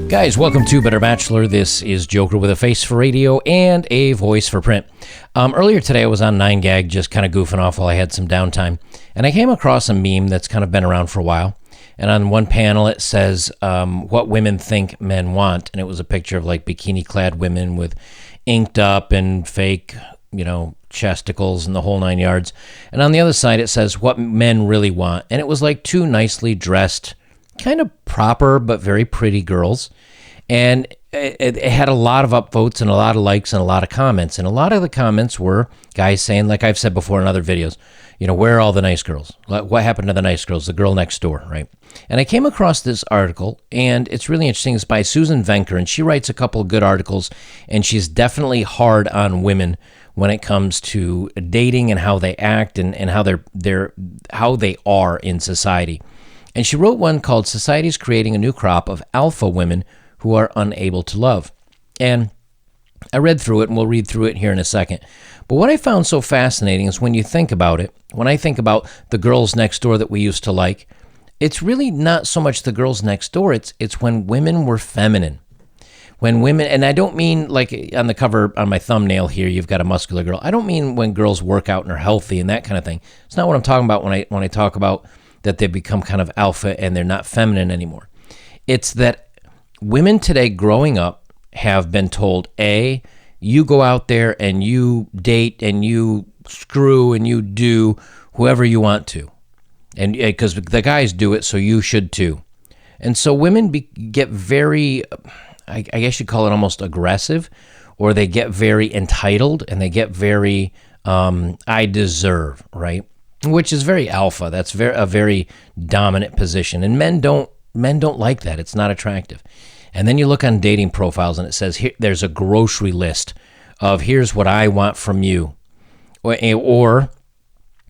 Guys, welcome to Better Bachelor. This is Joker with a face for radio and a voice for print. Earlier today, I was on 9gag just kind of goofing off while I had some downtime, and I came across a meme that's kind of been around for a while. And on one panel, it says what women think men want, and it was a picture of like bikini-clad women with inked up and fake, chesticles and the whole 9 yards. And on the other side, it says what men really want, and it was like two nicely dressed, kind of proper but very pretty girls. And it had a lot of upvotes and a lot of likes and a lot of comments. And a lot of the comments were guys saying, like I've said before in other videos, where are all the nice girls? What happened to the nice girls? The girl next door, right? And I came across this article, and it's really interesting. It's by Susan Venker, and she writes a couple of good articles, and she's definitely hard on women when it comes to dating and how they act and how they are in society. And she wrote one called Society's Creating a New Crop of Alpha Women Who Are Unable to Love. And I read through it, and we'll read through it here in a second. But what I found so fascinating is when you think about it, when I think about the girls next door that we used to like, it's really not so much the girls next door, it's when women were feminine. When women, and I don't mean like on the cover on my thumbnail here, you've got a muscular girl. I don't mean when girls work out and are healthy and that kind of thing. It's not what I'm talking about when I talk about that they become kind of alpha and they're not feminine anymore. It's that women today growing up have been told, A, you go out there and you date and you screw and you do whoever you want to. And because the guys do it, so you should too. And so women get very, I guess you'd call it almost aggressive, or they get very entitled and they get very, I deserve, right? Which is very alpha. That's a very dominant position. And men don't like that. It's not attractive. And then you look on dating profiles and it says there's a grocery list of here's what I want from you. Or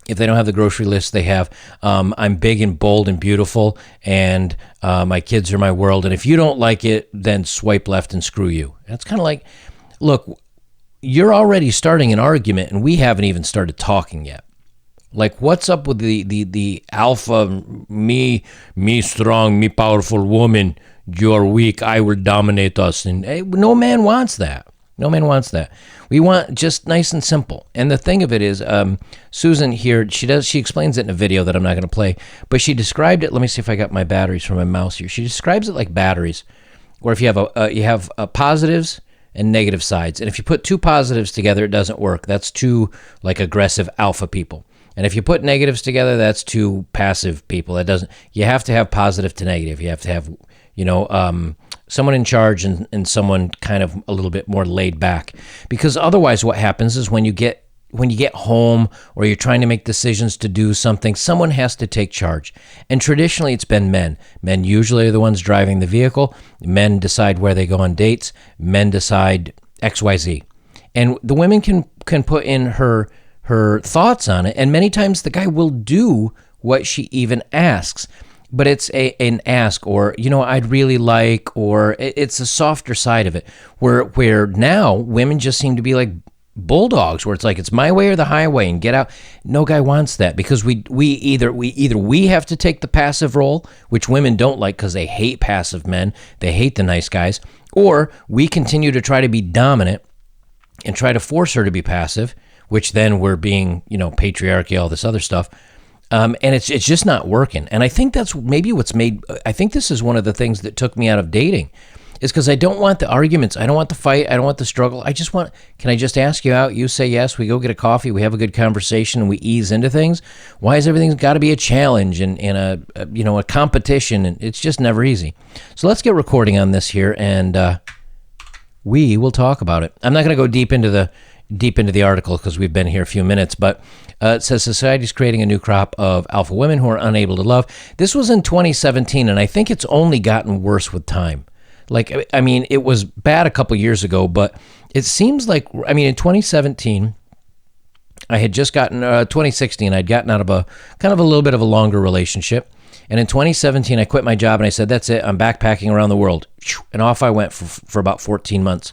if they don't have the grocery list, they have I'm big and bold and beautiful and my kids are my world. And if you don't like it, then swipe left and screw you. It's kind of like, look, you're already starting an argument and we haven't even started talking yet. Like, what's up with the alpha, me strong, me powerful woman, you're weak, I will dominate us. And hey, no man wants that. No man wants that. We want just nice and simple. And the thing of it is, Susan here, she explains it in a video that I'm not going to play, but she described it. Let me see if I got my batteries from my mouse here. She describes it like batteries, where if you have positives and negative sides. And if you put two positives together, it doesn't work. That's two like aggressive alpha people. And if you put negatives together, that's two passive people. That doesn't. You have to have positive to negative. You have to have, someone in charge and someone kind of a little bit more laid back. Because otherwise, what happens is when you get home or you're trying to make decisions to do something, someone has to take charge. And traditionally, it's been men. Men usually are the ones driving the vehicle. Men decide where they go on dates. Men decide XYZ. And the women can put in her thoughts on it, and many times the guy will do what she even asks, but it's an ask, or I'd really like, or it's a softer side of it, where now women just seem to be like bulldogs, where it's like it's my way or the highway and get out. No guy wants that, because we either have to take the passive role, which women don't like because they hate passive men, they hate the nice guys, or we continue to try to be dominant and try to force her to be passive, which then we're being, patriarchy, all this other stuff. And it's just not working. And I think that's maybe I think this is one of the things that took me out of dating, is because I don't want the arguments. I don't want the fight. I don't want the struggle. Can I just ask you out? You say yes, we go get a coffee, we have a good conversation, and we ease into things. Why is everything got to be a challenge and a competition? And it's just never easy. So let's get recording on this here, and we will talk about it. I'm not going to go deep into the article because we've been here a few minutes, but it says society's creating a new crop of alpha women who are unable to love. This was in 2017, and I think it's only gotten worse with time. Like, I mean, it was bad a couple years ago, but it seems like, in 2017, I had just gotten, 2016, I'd gotten out of a kind of a little bit of a longer relationship. And in 2017, I quit my job and I said, that's it, I'm backpacking around the world. And off I went for about 14 months.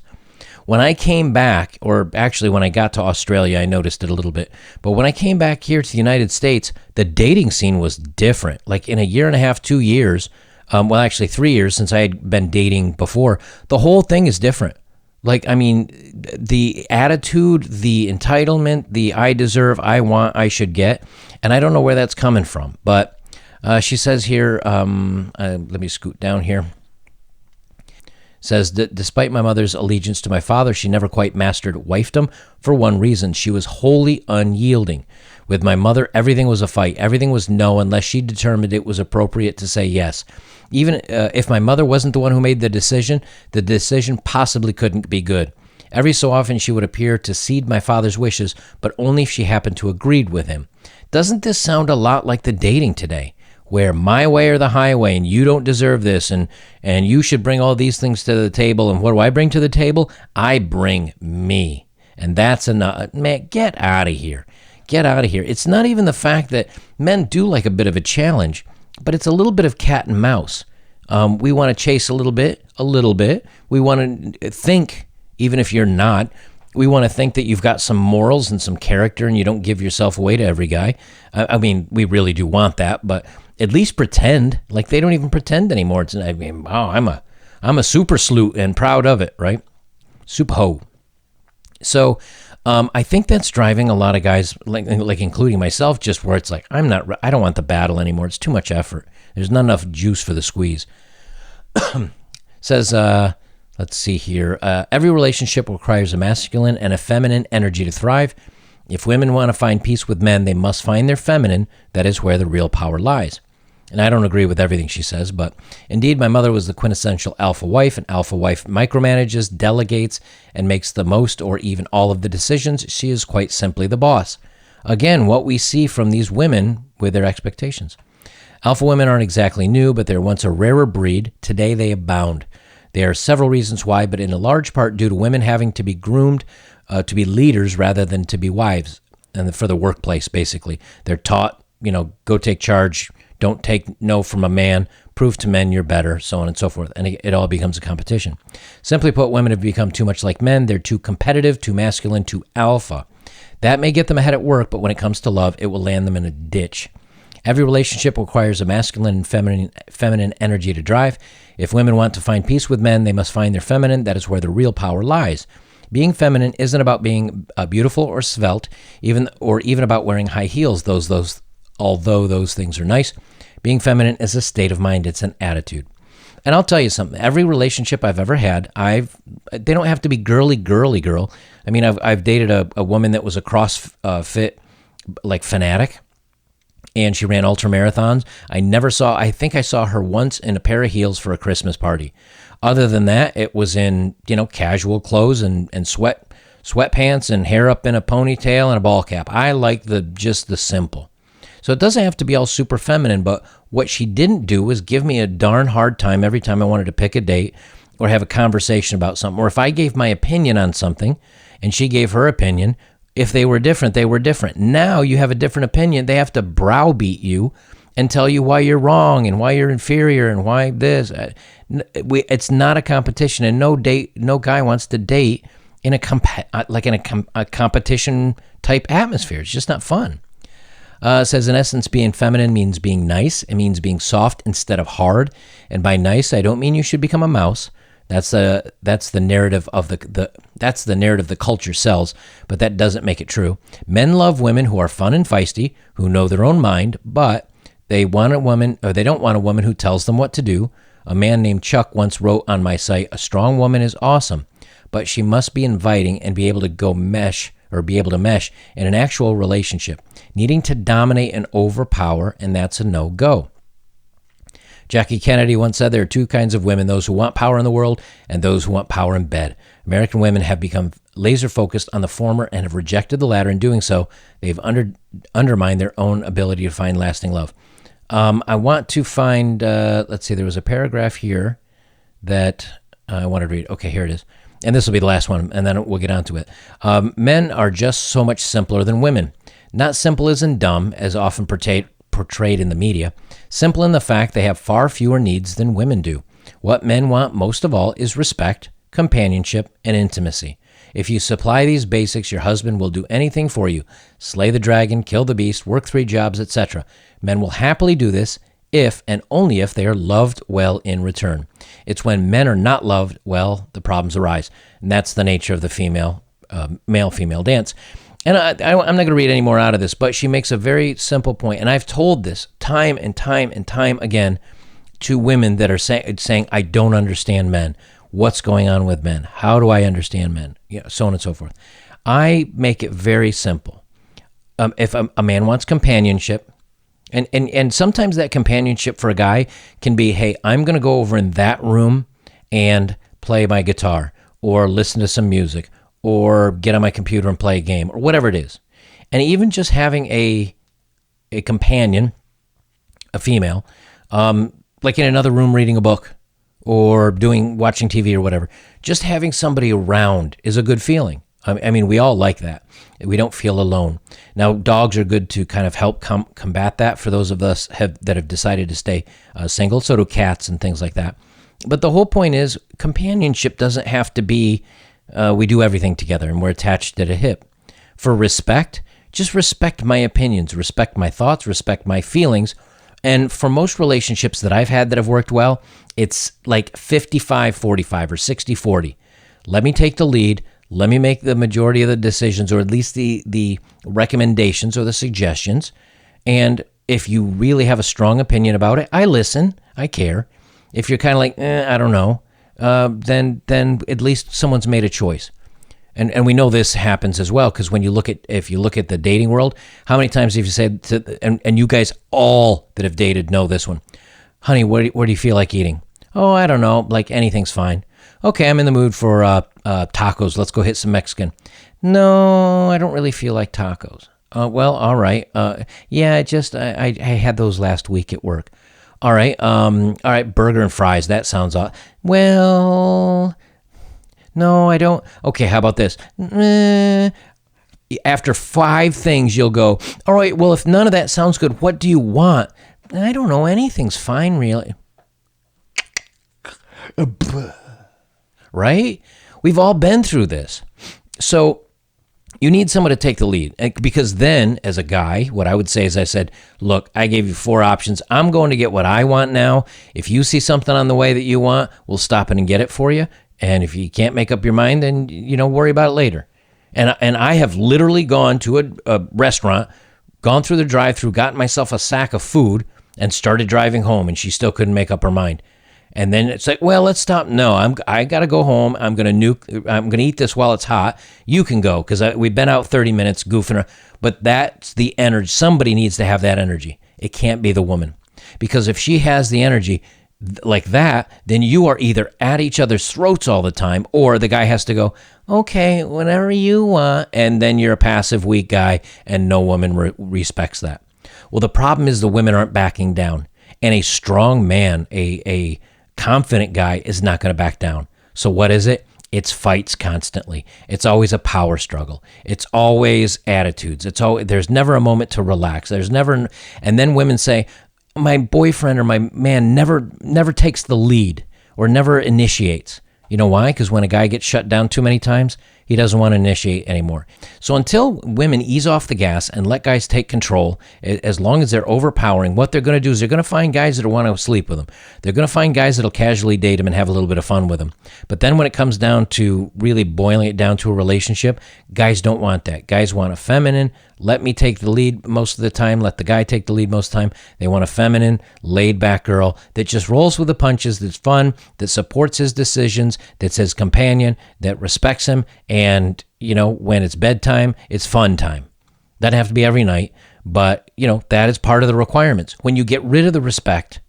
When I came back, or actually when I got to Australia, I noticed it a little bit. But when I came back here to the United States, the dating scene was different. Like in a year and a half, 2 years, Well, actually 3 years since I had been dating before, the whole thing is different. Like, I mean, the attitude, the entitlement, the I deserve, I want, I should get. And I don't know where that's coming from. But she says here, let me scoot down here. Says that despite my mother's allegiance to my father, she never quite mastered wifedom for one reason. She was wholly unyielding. With my mother, everything was a fight. Everything was no unless she determined it was appropriate to say yes. Even if my mother wasn't the one who made the decision possibly couldn't be good. Every so often she would appear to cede my father's wishes, but only if she happened to agree with him. Doesn't this sound a lot like the dating today, where my way or the highway, and you don't deserve this, and you should bring all these things to the table, and what do I bring to the table? I bring me. And that's enough. Man, get out of here. Get out of here. It's not even the fact that men do like a bit of a challenge, but it's a little bit of cat and mouse. We want to chase a little bit. We want to think, even if you're not, we want to think that you've got some morals and some character and you don't give yourself away to every guy. I mean, we really do want that, but at least pretend. Like, they don't even pretend anymore. It's, I mean, wow, I'm a super sleut and proud of it, right? Super ho. So I think that's driving a lot of guys, like including myself, just where it's like, I don't want the battle anymore. It's too much effort. There's not enough juice for the squeeze. Says, let's see here. Every relationship requires a masculine and a feminine energy to thrive. If women want to find peace with men, they must find their feminine. That is where the real power lies. And I don't agree with everything she says, but indeed, my mother was the quintessential alpha wife. An alpha wife micromanages, delegates, and makes the most or even all of the decisions. She is quite simply the boss. Again, what we see from these women with their expectations. Alpha women aren't exactly new, but they were once a rarer breed. Today, they abound. There are several reasons why, but in a large part due to women having to be groomed to be leaders rather than to be wives, and for the workplace, basically. They're taught, go take charge. Don't take no from a man. Prove to men you're better, so on and so forth. And it all becomes a competition. Simply put, women have become too much like men. They're too competitive, too masculine, too alpha. That may get them ahead at work, but when it comes to love, it will land them in a ditch. Every relationship requires a masculine and feminine energy to drive. If women want to find peace with men, they must find their feminine. That is where the real power lies. Being feminine isn't about being beautiful or svelte, even about wearing high heels. Although those things are nice, being feminine is a state of mind. It's an attitude. And I'll tell you something. Every relationship I've ever had, they don't have to be girly girl. I mean, I've dated a woman that was a CrossFit fanatic, and she ran ultra marathons. I think I saw her once in a pair of heels for a Christmas party. Other than that, it was in casual clothes and sweatpants and hair up in a ponytail and a ball cap. I like just the simple. So it doesn't have to be all super feminine, but what she didn't do was give me a darn hard time every time I wanted to pick a date or have a conversation about something. Or if I gave my opinion on something and she gave her opinion, if they were different, they were different. Now you have a different opinion. They have to browbeat you and tell you why you're wrong and why you're inferior and why this. It's not a competition, and no guy wants to date in a competition type atmosphere. It's just not fun. Says, in essence, being feminine means being nice. It means being soft instead of hard. And by nice, I don't mean you should become a mouse. That's the narrative of the narrative the culture sells, but that doesn't make it true. Men love women who are fun and feisty, who know their own mind, but they don't want a woman who tells them what to do. A man named Chuck once wrote on my site, "A strong woman is awesome, but she must be inviting and be able to mesh in an actual relationship. Needing to dominate and overpower, and that's a no-go." Jackie Kennedy once said there are two kinds of women, those who want power in the world and those who want power in bed. American women have become laser-focused on the former and have rejected the latter. In doing so, they've undermined their own ability to find lasting love. I want to find, let's see, there was a paragraph here that I wanted to read. Okay, here it is. And this will be the last one, and then we'll get on to it. Men are just so much simpler than women. Not simple as in dumb, as often portrayed in the media. Simple in the fact they have far fewer needs than women do. What men want most of all is respect, companionship, and intimacy. If you supply these basics, your husband will do anything for you. Slay the dragon, kill the beast, work 3 jobs, etc. Men will happily do this if and only if they are loved well in return. It's when men are not loved well, the problems arise. And that's the nature of the male-female dance. And I'm not going to read any more out of this, but she makes a very simple point. And I've told this time and time and time again to women that are saying, I don't understand men. What's going on with men? How do I understand men? So on and so forth. I make it very simple. If a man wants companionship, and sometimes that companionship for a guy can be, hey, I'm going to go over in that room and play my guitar or listen to some music or get on my computer and play a game or whatever it is. And even just having a companion, a female, like in another room reading a book or watching TV or whatever, just having somebody around is a good feeling. I mean, we all like that. We don't feel alone. Now, dogs are good to kind of help combat that for those of us that have decided to stay single. So do cats and things like that. But the whole point is companionship doesn't have to be we do everything together and we're attached at a hip. For respect, just respect my opinions, respect my thoughts, respect my feelings. And for most relationships that I've had that have worked well, it's like 55-45 or 60-40. Let me take the lead. Let me make the majority of the decisions, or at least the recommendations or the suggestions. And if you really have a strong opinion about it, I listen. I care. If you're kind of like, I don't know, then at least someone's made a choice. And we know this happens as well, because if you look at the dating world, how many times have you said and you guys all that have dated know this one, honey, what do you feel like eating? Oh, I don't know, like anything's fine. Okay, I'm in the mood for tacos. Let's go hit some Mexican. No, I don't really feel like tacos. Well, all right. Yeah, I had those last week at work. All right. Burger and fries. That sounds odd. Well, no, I don't. Okay, how about this? After 5 things, you'll go, all right, well, if none of that sounds good, what do you want? I don't know. Anything's fine, really. Right? We've all been through this. So you need someone to take the lead, because then as a guy, what I would say is I said, look, I gave you 4 options. I'm going to get what I want now. If you see something on the way that you want, we'll stop it and get it for you. And if you can't make up your mind, then, worry about it later. And I have literally gone to a restaurant, gone through the drive-thru, gotten myself a sack of food and started driving home, and she still couldn't make up her mind. And then it's like, well, let's stop. No, I got to go home. I'm going to eat this while it's hot. You can go, because we've been out 30 minutes goofing around. But that's the energy. Somebody needs to have that energy. It can't be the woman. Because if she has the energy like that, then you are either at each other's throats all the time, or the guy has to go, okay, whenever you want. And then you're a passive, weak guy, and no woman respects that. Well, the problem is the women aren't backing down. And a strong man, a confident guy, is not going to back down. So what is it? It's fights constantly. It's always a power struggle. It's always attitudes. There's never a moment to relax. And then women say, my boyfriend or my man never takes the lead or never initiates. You know why? Because when a guy gets shut down too many times, he doesn't want to initiate anymore. So until women ease off the gas and let guys take control, as long as they're overpowering, what they're going to do is they're going to find guys that want to sleep with them. They're going to find guys that'll casually date them and have a little bit of fun with them. But then when it comes down to really boiling it down to a relationship, guys don't want that. Guys want a feminine, let me take the lead most of the time, let the guy take the lead most of the time. They want a feminine, laid-back girl that just rolls with the punches, that's fun, that supports his decisions, that's his companion, that respects him, and, when it's bedtime, it's fun time. Doesn't have to be every night, but, that is part of the requirements. When you get rid of the respect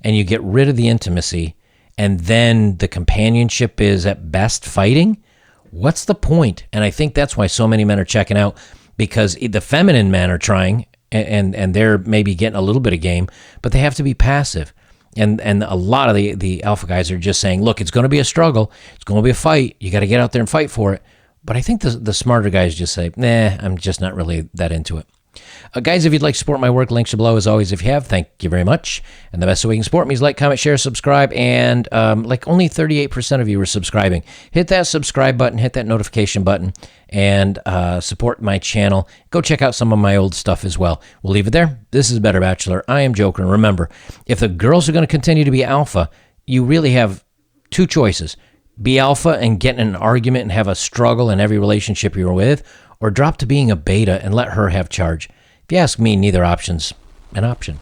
and you get rid of the intimacy, and then the companionship is at best fighting, what's the point? And I think that's why so many men are checking out, because the feminine men are trying, and they're maybe getting a little bit of game, but they have to be passive. And a lot of the alpha guys are just saying, look, it's going to be a struggle. It's going to be a fight. You got to get out there and fight for it. But I think the smarter guys just say, nah, I'm just not really that into it. Guys, if you'd like to support my work, links are below as always. If you have, thank you very much. And the best way you can support me is like, comment, share, subscribe. And like only 38% of you are subscribing. Hit that subscribe button, hit that notification button, and support my channel. Go check out some of my old stuff as well. We'll leave it there. This is Better Bachelor. I am Joker. And remember, if the girls are going to continue to be alpha, you really have two choices. Be alpha and get in an argument and have a struggle in every relationship you're with, or drop to being a beta and let her have charge. If you ask me, neither option's an option.